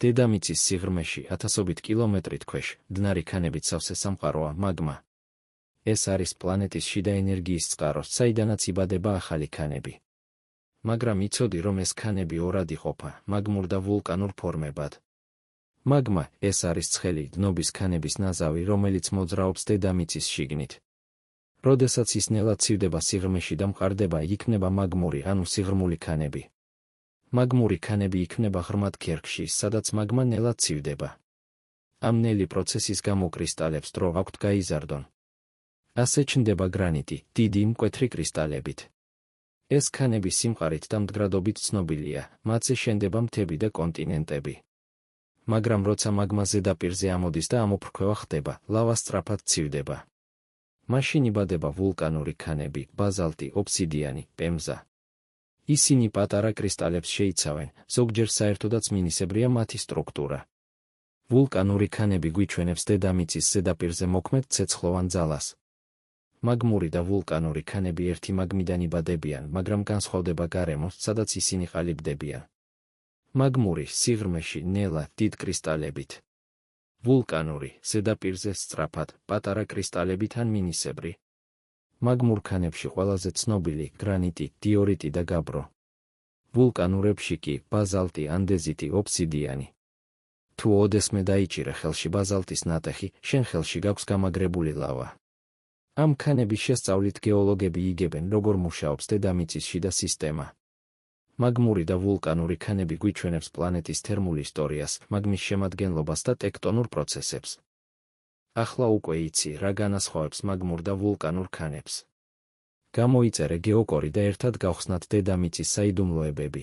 დედამიწის სიღრმეში ათასობით კილომეტრით ქვეშ მდნარი ქანებით სავსე სამყაროა მაგმა. ეს არის პლანეტის შიდა ენერგიის წყარო, საიდანაც იბადება ახალი ქანები. მაგრამ იცოდი, რომ ეს ქანები ორად იყოფა, მაგმურ და ვულკანურ ფორმებად. მაგმა ეს არის ცხელი დნობის ქანების ნაზავი, რომელიც მოძრაობს დედამიწის შიგნით. როდესაც ის ნელად ცივდება სიღრმეში და მყარდება, იქნება მაგმური, ანუ სიღრმული ქანები. მაგმური ქანები იქმნება ღრმად ქერქში, სადაც მაგმა ნელად ცივდება. ამ ნელი პროცესის გამო კრისტალებს დრო აქვთ გაიზარდონ. ასე ჩნდება გრანიტი, დიდი მკვეთრი კრისტალებით. ეს ქანები სიმყარით და მდგრადობით ცნობილია, მათზე შენდება მთები და კონტინენტები. მაგრამ როცა მაგმა ზედაპირზე ამოდის და ამოფრქვევა ხდება, ლავა სწრაფად ცივდება. მაშინ იბადება ვულკანური ქანები, ბაზალტი, ობსიდიანი, პემზა. ისინი პატარა კრისტალებს შეიცავენ, ზოგჯერ საერთოდაც მინისებრია მათი სტრუქტურა. ვულკანური ქანები გვიჩვენებს დედამიწის ზედაპირზე მოქმედ ცეცხლოვან ძალას. მაგმური და ვულკანური ქანები ერთი მაგმიდან იბადებიან, მაგრამ განსხვავდება გარემოს, სადაც ისინი ყალიბდებიან. მაგმური სიღრმეში ნელა დიდ კრისტალებით. ვულკანური ზედაპირზე სწრაფად, პატარა კრისტალებით ან მინისებრი. მაგმურ ქანებში ყველაზე ცნობილი გრანიტი, დიორიტი და გაბრო. ვულკანურებში კი ბაზალტი, ანდეზიტი, ობსიდიანი. თუ ოდესმე დაიჭირე ხელში ბაზალტის ნატეხი, შენ ხელში გაქვს გამაგრებული ლავა. ამ ქანების შესწავლით გეოლოგები იგებენ, როგორ მუშაობს დედამიწის შიდა სისტემა. მაგმური და ვულკანური ქანები გვიჩვენებს პლანეტის თერმულ ისტორიას, მაგმის შემადგენლობას და ტექტონურ პროცესებს. ახლა უკვე იცი, რა განასხვავებს მაგმურ და ვულკანურ ქანებს. გამოიწერე გეოკორი და ერთად გავხსნათ დედამიწის საიდუმლოებები.